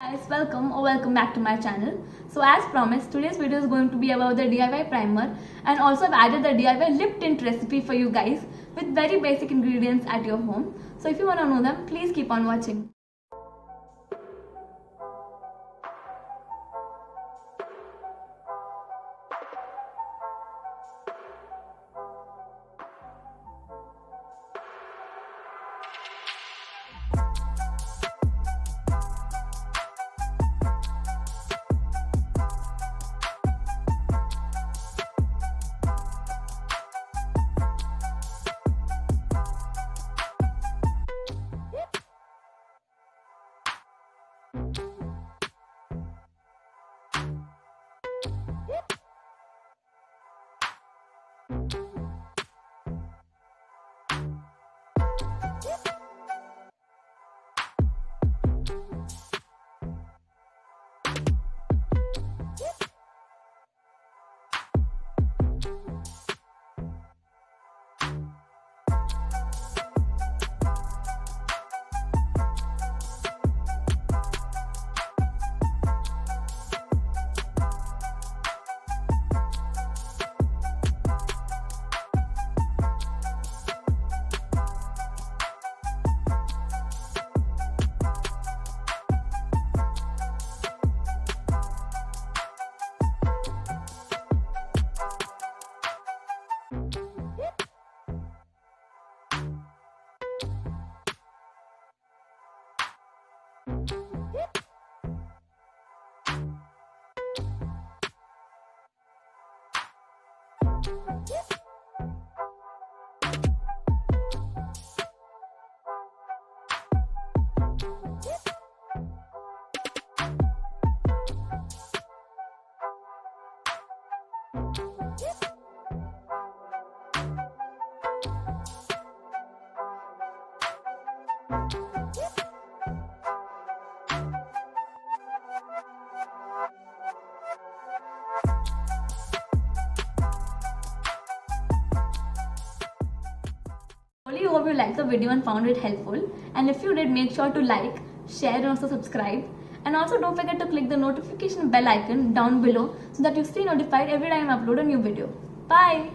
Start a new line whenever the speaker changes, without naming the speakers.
Guys, welcome back to my channel. So as promised, today's video is going to be about the DIY primer, and also I've added the DIY lip tint recipe for you guys with very basic ingredients at your home. So if you want to know them, please keep on watching. I really hope you liked the video and found it helpful, and if you did, make sure to like, share and also subscribe, and also don't forget to click the notification bell icon down below so that you stay notified every time I upload a new video. Bye!